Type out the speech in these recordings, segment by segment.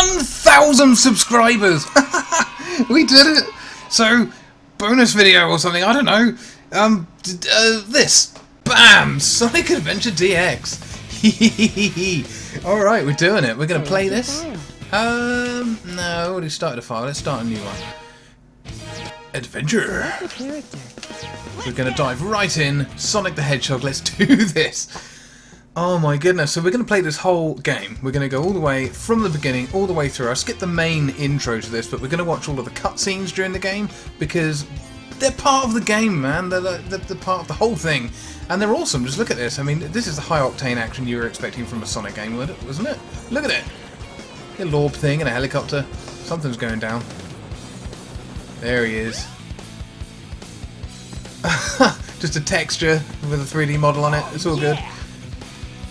1,000 subscribers! We did it! So, bonus video or something, I don't know. This. Bam! Sonic Adventure DX. Alright, we're doing it. We're going to play this. No, I already started a file. Let's start a new one. Adventure. We're going to dive right in. Sonic the Hedgehog, let's do this. Oh my goodness, so we're going to play this whole game. We're going to go all the way from the beginning, all the way through. I'll skip the main intro to this, but we're going to watch all of the cutscenes during the game, because they're part of the game, man. They're part of the whole thing. And they're awesome, just look at this. I mean, this is the high-octane action you were expecting from a Sonic game, wasn't it? Look at it. A lorb thing and a helicopter. Something's going down. There he is. Just a texture with a 3D model on it. It's all good.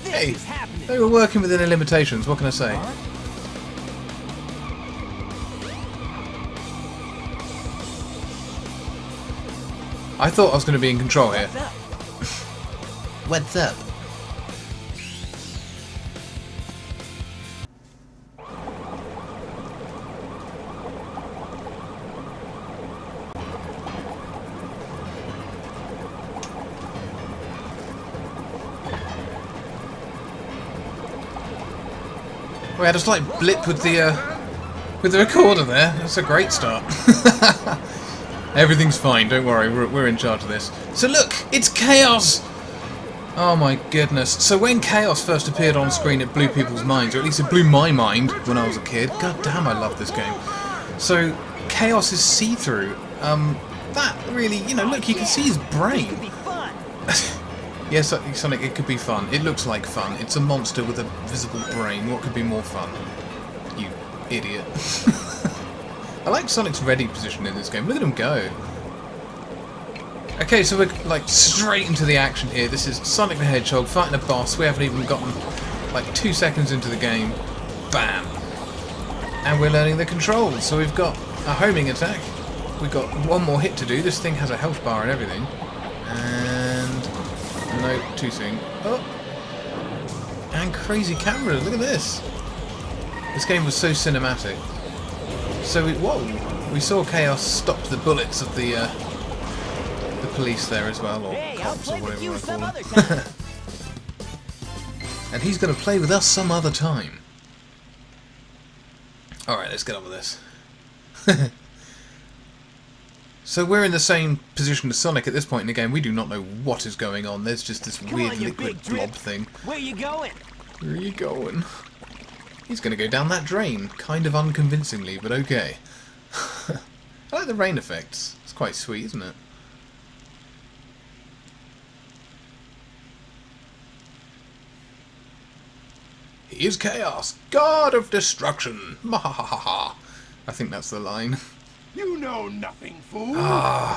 Hey, they were working within their limitations. What can I say? I thought I was going to be in control here. What's up? We had a slight blip with the recorder there. That's a great start. Everything's fine. Don't worry. We're in charge of this. So look, it's Chaos. Oh my goodness. So when Chaos first appeared on screen, it blew people's minds, or at least it blew my mind when I was a kid. God damn, I love this game. So Chaos is see-through. That really, you know, look, you can see his brain. Yes, Sonic, it could be fun. It looks like fun. It's a monster with a visible brain. What could be more fun? You idiot. I like Sonic's ready position in this game. Look at him go. Okay, so we're like straight into the action here. This is Sonic the Hedgehog fighting a boss. We haven't even gotten like 2 seconds into the game. Bam! And we're learning the controls. So we've got a homing attack. We've got one more hit to do. This thing has a health bar and everything. And no, too soon. Oh! And crazy cameras. Look at this. This game was so cinematic. So we saw Chaos stop the bullets of the police there as well, or cops, or whatever you want to call them. And he's going to play with us some other time. Alright, let's get on with this. So we're in the same position as Sonic at this point in the game. We do not know what is going on. There's just this weird liquid blob thing. Where you going? Where are you going? He's going to go down that drain. Kind of unconvincingly, but okay. I like the rain effects. It's quite sweet, isn't it? He is Chaos, God of Destruction. Mahahaha. I think that's the line. You know nothing, fool.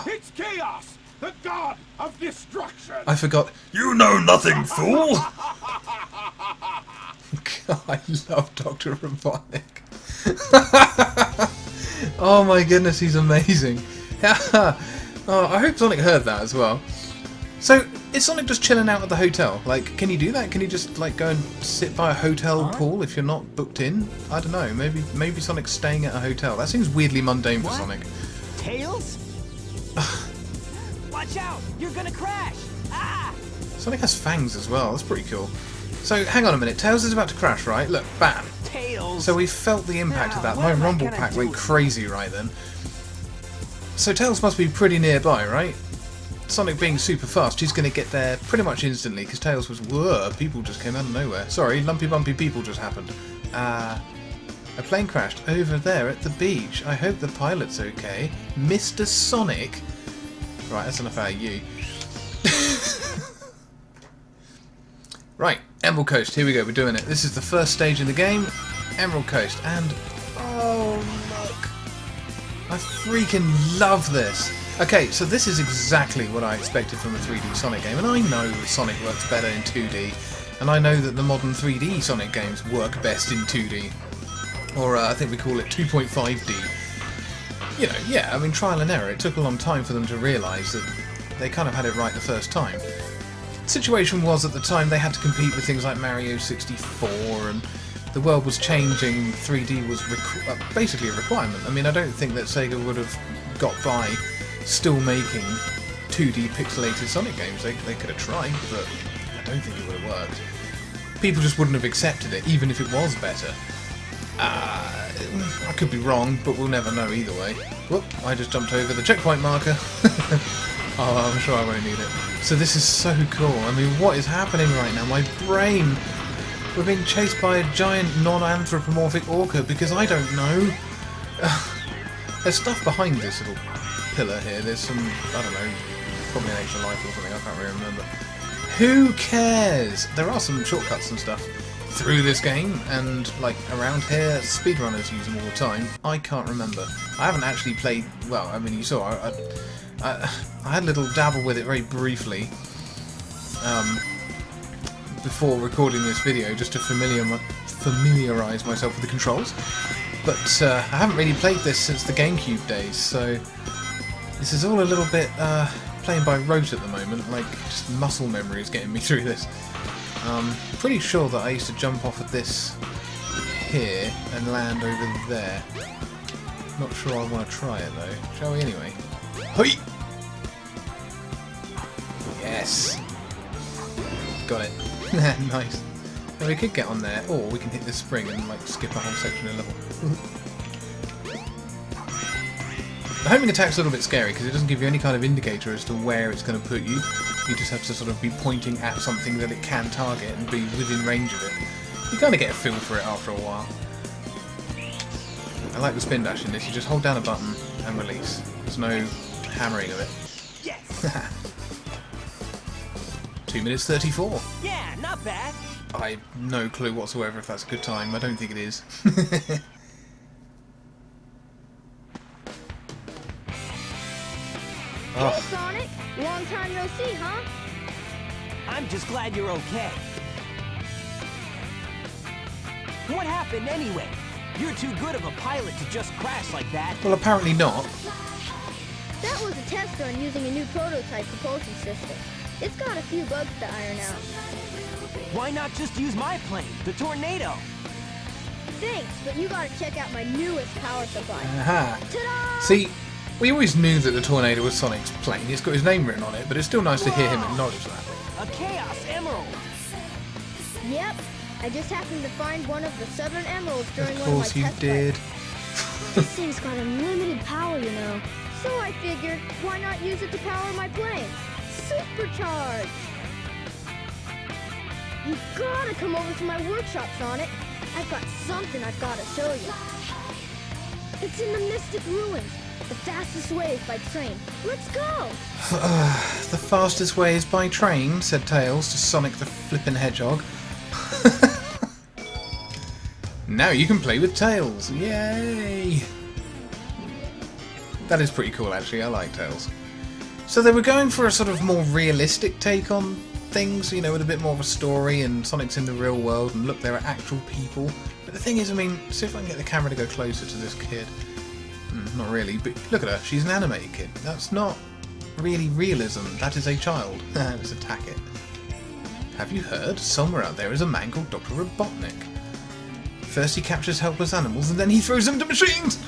It's Chaos, the God of Destruction. I forgot. You know nothing, fool. God, I love Dr. Robotnik. Oh my goodness, he's amazing. Oh, I hope Sonic heard that as well. So, is Sonic just chilling out at the hotel? Like, can you do that? Can you just, like, go and sit by a hotel pool if you're not booked in? I don't know. Maybe Sonic's staying at a hotel. That seems weirdly mundane for Sonic. Tails? Watch out! You're gonna crash! Ah! Sonic has fangs as well. That's pretty cool. So, hang on a minute. Tails is about to crash, right? Look, bam. Tails! So we felt the impact of that. My rumble pack went crazy right then. So Tails must be pretty nearby, right? Sonic being super fast, he's going to get there pretty much instantly, because Tails was... Whoa, people just came out of nowhere. Sorry, lumpy bumpy people just happened. A plane crashed over there at the beach. I hope the pilot's okay. Mr. Sonic. Right, that's enough out of you. Right, Emerald Coast, here we go, we're doing it. This is the first stage in the game, Emerald Coast, and... Oh, look. I freaking love this. Okay, so this is exactly what I expected from a 3D Sonic game, and I know that Sonic works better in 2D, and I know that the modern 3D Sonic games work best in 2D. Or I think we call it 2.5D. You know, yeah, I mean, trial and error. It took a long time for them to realise that they kind of had it right the first time. The situation was, at the time, they had to compete with things like Mario 64 and the world was changing, 3D was basically a requirement. I mean, I don't think that Sega would have got by still making 2D pixelated Sonic games. They could have tried, but I don't think it would have worked. People just wouldn't have accepted it, even if it was better. I could be wrong, but we'll never know either way. Whoop, I just jumped over the checkpoint marker. Oh, I'm sure I won't need it. So this is so cool. I mean, what is happening right now? My brain... We're being chased by a giant non-anthropomorphic orca because I don't know. There's stuff behind this little pillar here. There's some, I don't know, probably an extra life or something. I can't really remember. Who cares? There are some shortcuts and stuff through this game, and like around here, speedrunners use them all the time. I can't remember. I haven't actually played. Well, I mean, you saw. I had a little dabble with it very briefly before recording this video, just to familiarise myself with the controls. But I haven't really played this since the GameCube days, so this is all a little bit playing by rote at the moment. Like, just muscle memory is getting me through this. Pretty sure that I used to jump off of this here and land over there. Not sure I want to try it though. Shall we anyway? Hoi! Yes! Got it. Nice. Now we could get on there, or we can hit this spring and like skip a whole section of level. The homing attack's a little bit scary because it doesn't give you any kind of indicator as to where it's going to put you. You just have to sort of be pointing at something that it can target and be within range of it. You kind of get a feel for it after a while. I like the spin dash in this. You just hold down a button and release. There's no hammering of it. Yes. 2 minutes 34. Yeah, not bad. I have no clue whatsoever if that's a good time. I don't think it is. Hey, Sonic! Long time no see, huh? I'm just glad you're okay. What happened anyway? You're too good of a pilot to just crash like that. Well, apparently not. That was a test run using a new prototype propulsion system. It's got a few bugs to iron out. Why not just use my plane, the Tornado? Thanks, but you gotta check out my newest power supply. Aha. Ta-da! See, we always knew that the Tornado was Sonic's plane. It's got his name written on it, but it's still nice to hear him acknowledge that. A Chaos Emerald! Yep, I just happened to find one of the Southern Emeralds during Of one of my course you test did. flights. This thing's got unlimited power, you know. So I figured, why not use it to power my plane? Supercharge! You gotta come over to my workshop, Sonic. I've got something I've gotta show you. It's in the Mystic Ruins. The fastest way is by train. Let's go! The fastest way is by train, said Tails to Sonic the Flippin' Hedgehog. Now you can play with Tails. Yay! That is pretty cool, actually. I like Tails. So they were going for a sort of more realistic take on things, you know, with a bit more of a story, and Sonic's in the real world, and look, there are actual people. But the thing is, I mean, see if I can get the camera to go closer to this kid. Not really, but look at her. She's an animated kid. That's not really realism. That is a child. Let's attack it. Have you heard? Somewhere out there is a man called Dr. Robotnik. First he captures helpless animals, and then he throws them to machines!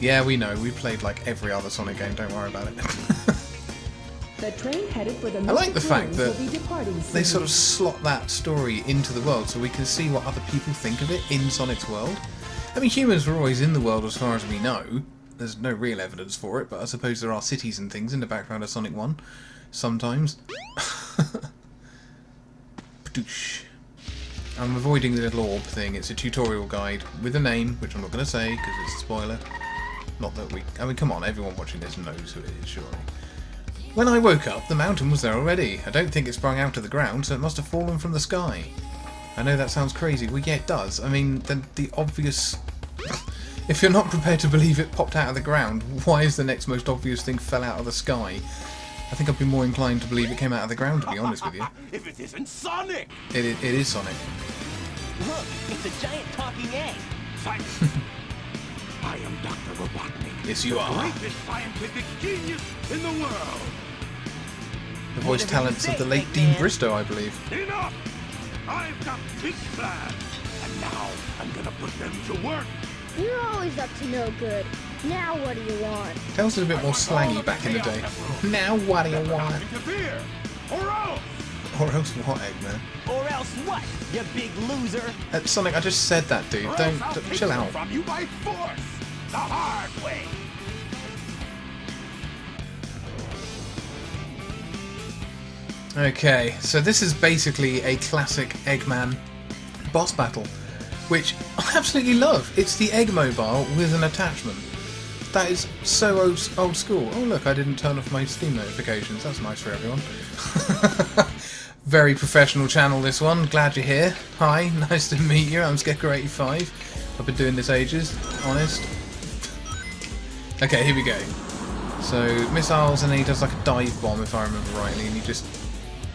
Yeah, we know. We played like every other Sonic game. Don't worry about it. The train headed for the I like the fact that they sort soon. of slot that story into the world so we can see what other people think of it in Sonic's world. I mean, humans were always in the world as far as we know. There's no real evidence for it, but I suppose there are cities and things in the background of Sonic 1. Sometimes. I'm avoiding the little orb thing. It's a tutorial guide with a name, which I'm not going to say because it's a spoiler. Not that we... I mean, come on, everyone watching this knows who it is, surely. When I woke up, the mountain was there already. I don't think it sprung out of the ground, so it must have fallen from the sky. I know that sounds crazy. Well, yeah, it does. I mean, the obvious... If you're not prepared to believe it popped out of the ground, why is the next most obvious thing fell out of the sky? I think I'd be more inclined to believe it came out of the ground, to be honest with you. If it isn't Sonic! It is Sonic. Look, it's a giant talking egg. Science. I am Dr. Robotnik. Yes, you the are. greatest scientific genius in the world. The voice Whatever you talents say, of the late big Dean man. Bristow, I believe. Enough! I've got big plans. And now I'm gonna put them to work. You're always up to no good. Now what do you want? Tails was a bit more slangy back in the day. Now what do you want? Interfere, or else. Or else what, Eggman? Or else what, you big loser? Sonic, I just said that, dude. Or Don't else I'll take chill them out. from you by force, the hard way. Okay, so this is basically a classic Eggman boss battle, which I absolutely love. It's the Egg Mobile with an attachment. That is so old school. Oh look, I didn't turn off my Steam notifications. That's nice for everyone. Very professional channel, this one. Glad you're here. Hi, nice to meet you. I'm Skeko85. I've been doing this ages, honest. Okay, here we go. So, missiles, and then he does like a dive bomb, if I remember rightly, and he just,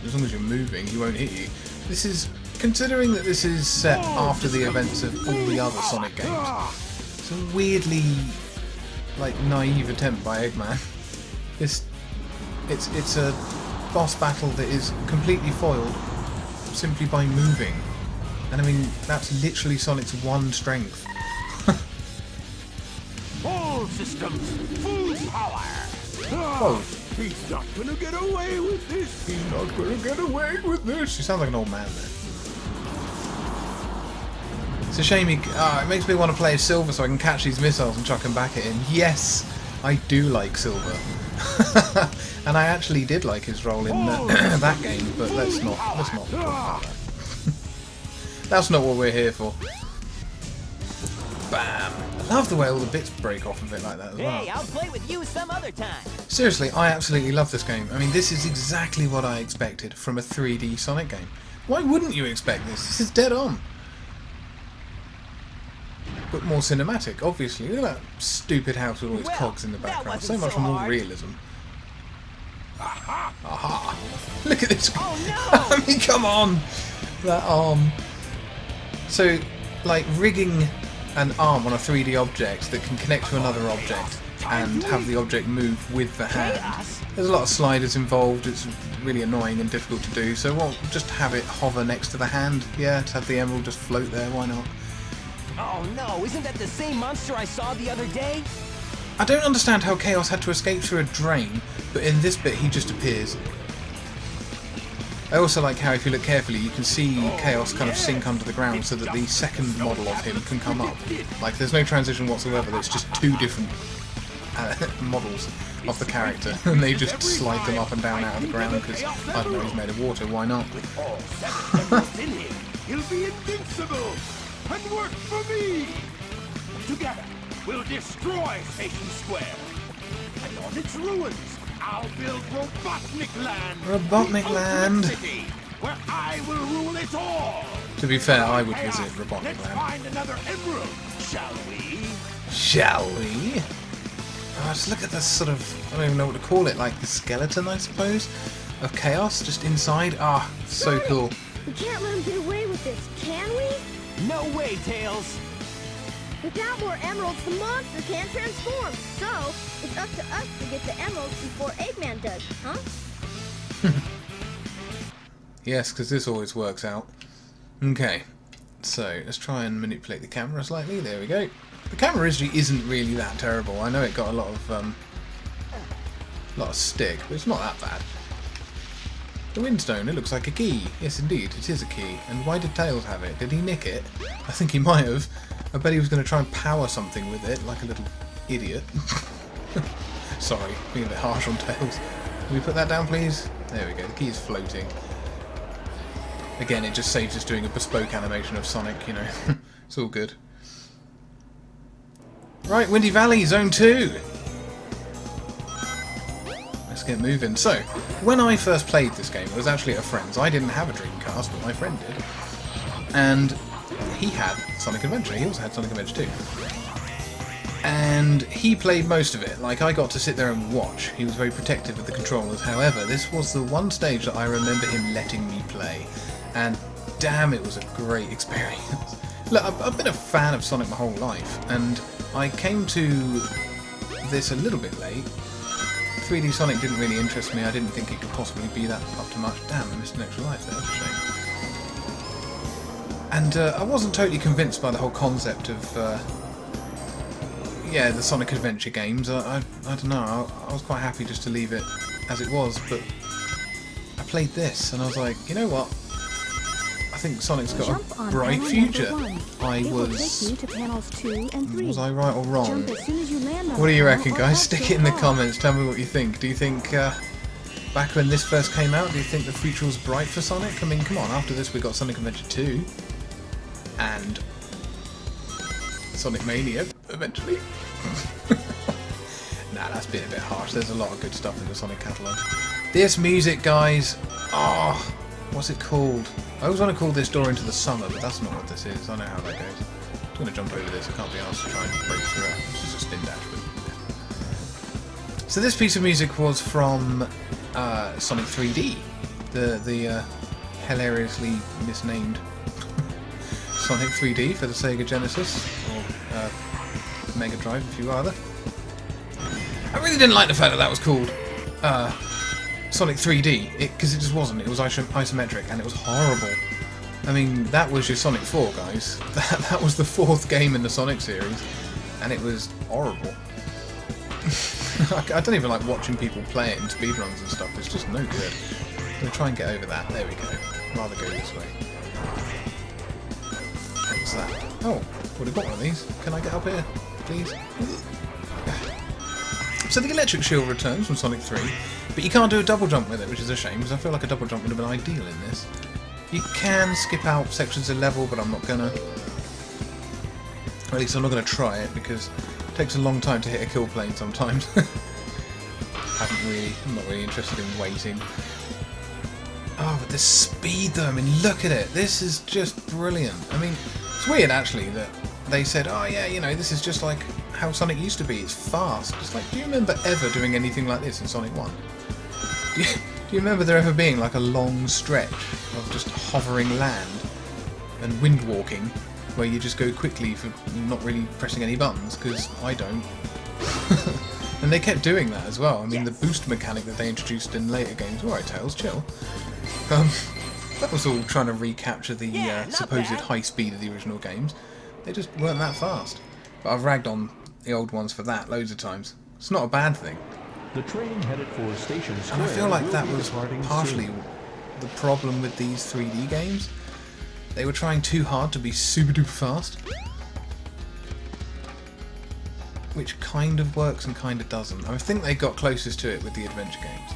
as long as you're moving, he won't hit you. This is, considering that this is set after the events of all the other Sonic games, it's a weirdly, like, naive attempt by Eggman. It's a boss battle that is completely foiled simply by moving. And I mean, that's literally Sonic's one strength. All systems, full power. Whoa. He's not gonna get away with this. He's not gonna get away with this. You sound like an old man there. It's a shame it makes me want to play as Silver so I can catch these missiles and chuck them back at him. Yes, I do like Silver. And I actually did like his role in that game, but let's not talk about that. That's not what we're here for. Bam! I love the way all the bits break off of it like that as well. Hey, I'll play with you some other time. Seriously, I absolutely love this game. I mean, this is exactly what I expected from a 3D Sonic game. Why wouldn't you expect this? This is dead on. But more cinematic, obviously. Look at that stupid house with all its cogs in the background. So much more realism. Aha! Look at this! Oh no! I mean, come on! That arm. So, like, rigging an arm on a 3D object that can connect to another object and have the object move with the hand. There's a lot of sliders involved, it's really annoying and difficult to do, so we'll just have it hover next to the hand. Yeah, to have the emerald just float there, why not? Oh no, isn't that the same monster I saw the other day? I don't understand how Chaos had to escape through a drain, but in this bit he just appears. I also like how, if you look carefully, you can see Chaos kind of sink under the ground so that the second model of him can come up. Like, there's no transition whatsoever, there's just two different models of the character, and they just slide them up and down out of the ground because, I don't know, he's made of water, why not? He'll be invincible and work for me. Together, we'll destroy Station Square, and on its ruins, I'll build Robotnik Land. Robotnik Land. City, where I will rule it all. To be fair, I would visit Let's Robotnik Land. find another emerald, shall we? Shall we? Oh, just look at this sort of, I don't even know what to call it, like the skeleton, I suppose, of Chaos just inside. Ah, so cool. We can't let him get away with this, can we? No way, Tails. Without more emeralds, the monster can't transform. So, it's up to us to get the emeralds before Eggman does, huh? Yes, because this always works out. Okay, so let's try and manipulate the camera slightly. There we go. The camera isn't really that terrible. I know it got a lot of stick, but it's not that bad. The windstone, it looks like a key. Yes, indeed, it is a key. And why did Tails have it? Did he nick it? I think he might have. I bet he was going to try and power something with it, like a little idiot. Sorry, being a bit harsh on Tails. Can we put that down, please? There we go, the key is floating. Again, it just saves us doing a bespoke animation of Sonic, you know. It's all good. Right, Windy Valley, Zone 2! Let's get moving. So, when I first played this game, it was actually at a friend's. I didn't have a Dreamcast, but my friend did. And he had Sonic Adventure. He also had Sonic Adventure 2. And he played most of it. Like, I got to sit there and watch. He was very protective of the controllers. However, this was the one stage that I remember him letting me play. And damn, it was a great experience. Look, I've been a fan of Sonic my whole life, and I came to this a little bit late. 3D Sonic didn't really interest me. I didn't think it could possibly be that up to much. Damn, I missed an extra life there. That's a shame. And I wasn't totally convinced by the whole concept of, yeah, the Sonic Adventure games. I don't know, I was quite happy just to leave it as it was, but I played this and I was like, you know what? I think Sonic's got a bright future. I was I right or wrong? What do you reckon, guys? Stick it in the comments, tell me what you think. Do you think, back when this first came out, do you think the future was bright for Sonic? I mean, come on, after this we got Sonic Adventure 2. And Sonic Mania, eventually. Nah, that's been a bit harsh. There's a lot of good stuff in the Sonic catalogue. This music, guys. Oh, what's it called? I always want to call this Door into the Summer, but that's not what this is. I know how that goes. I'm going to jump over this. I can't be asked to try and break through it. It's just a spin dash. But... So this piece of music was from Sonic 3D, the hilariously misnamed Sonic 3D for the Sega Genesis, or Mega Drive if you rather. I really didn't like the fact that that was called Sonic 3D, because it just wasn't. It was isometric and it was horrible. I mean, that was your Sonic 4, guys. That was the 4th game in the Sonic series, and it was horrible. I don't even like watching people play it in speedruns and stuff. It's just no good. I'm going to try and get over that. There we go. Rather go this way. What's that? Oh, would have got one of these. Can I get up here, please? So the electric shield returns from Sonic 3, but you can't do a double jump with it, which is a shame, because I feel like a double jump would have been ideal in this. You can skip out sections of level, but I'm not gonna. Or at least I'm not gonna try it, because it takes a long time to hit a kill plane sometimes. I'm not really interested in waiting. Oh, but the speed though, I mean, look at it. This is just brilliant. I mean, it's weird actually that they said, oh yeah, you know, this is just like how Sonic used to be. It's fast. It's like, do you remember ever doing anything like this in Sonic 1? Do you remember there ever being like a long stretch of just hovering land and wind walking where you just go quickly for not really pressing any buttons? Because I don't. And they kept doing that as well. I mean, the boost mechanic that they introduced in later games. Alright, Tails, chill. That was all trying to recapture the supposed high speed of the original games. They just weren't that fast. But I've ragged on the old ones for that loads of times. It's not a bad thing. The train headed for Station Square. And I feel like that was partially the problem with these 3D games. They were trying too hard to be super duper fast. Which kind of works and kind of doesn't. I think they got closest to it with the adventure games.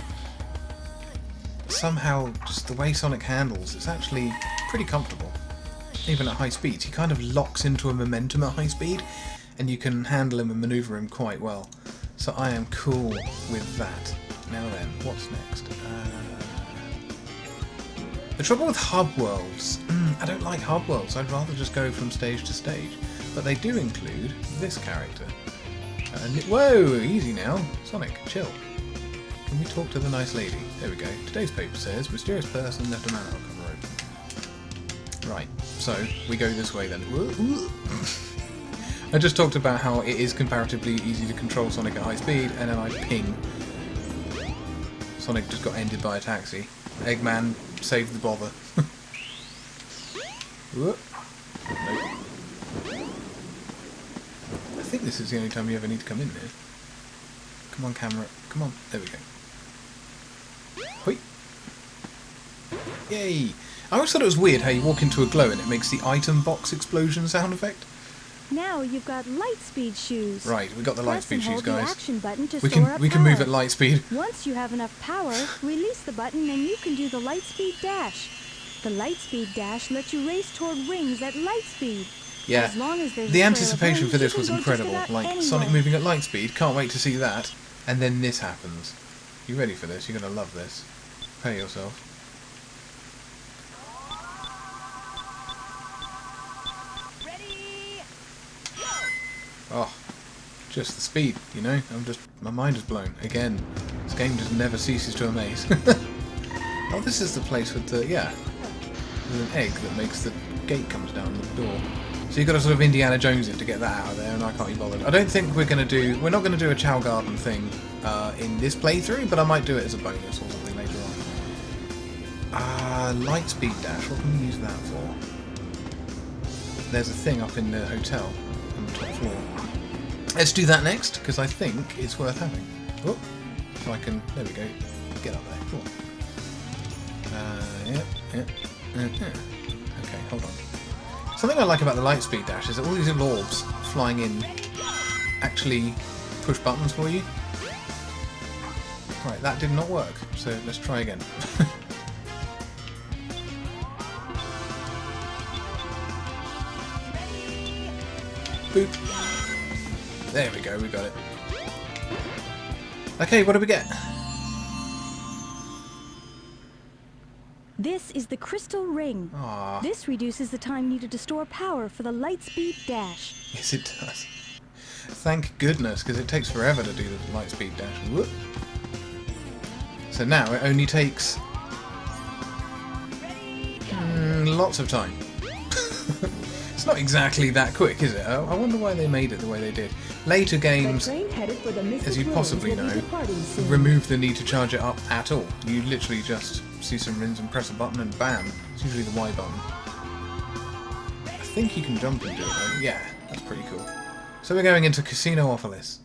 Somehow, just the way Sonic handles, it's actually pretty comfortable. Even at high speeds. He kind of locks into a momentum at high speed, and you can handle him and maneuver him quite well. So I am cool with that. Now then, what's next? The trouble with hub worlds, I don't like hub worlds. I'd rather just go from stage to stage. But they do include this character. Whoa, easy now. Sonic, chill. Can we talk to the nice lady? There we go. Today's paper says, mysterious person left a manhole cover open. Right, so we go this way then. I just talked about how it is comparatively easy to control Sonic at high speed, and then I ping. Sonic just got ended by a taxi. Eggman saved the bother. Nope. I think this is the only time you ever need to come in there. Come on, camera. Come on. There we go. Hoi. Yay! I always thought it was weird how you walk into a glow and it makes the item box explosion sound effect. Now you've got light speed shoes. Right, we got the light speed shoes, guys. Action button to we can move at light speed. Once you have enough power, release the button and you can do the light speed dash. The light speed dash lets you race toward rings at light speed. Yeah, as long as the anticipation for this was incredible. Like, Sonic moving at light speed, can't wait to see that. And then this happens. You ready for this? You're going to love this. Prepare yourself. Ready? Oh, just the speed, you know? My mind is blown. Again, this game just never ceases to amaze. Oh, this is the place with the, there's an egg that makes the gate comes down the door. So you've got to sort of Indiana Jones it to get that out of there, and I can't be bothered. I don't think we're not going to do a Chow Garden thing in this playthrough, but I might do it as a bonus or something later on. Light speed dash, what can we use that for? there's a thing up in the hotel on the top floor. Let's do that next, because I think it's worth having. Oh, so I can, there we go, get up there. Cool. Okay, hold on. Something I like about the Lightspeed Dash is that all these little orbs flying in actually push buttons for you. Right, that did not work, so let's try again. Boop. There we go, we got it. Okay, what do we get? This is the Crystal Ring. Aww. This reduces the time needed to store power for the Lightspeed Dash. Yes, it does. Thank goodness, because it takes forever to do the Lightspeed Dash. Whoop. So now it only takes lots of time. It's not exactly that quick, is it? I wonder why they made it the way they did. Later games, as you possibly know, remove the need to charge it up at all. You literally just see some rings and press a button and bam. It's usually the Y button. I think you can jump and do it though. Yeah, that's pretty cool. So we're going into Casinopolis.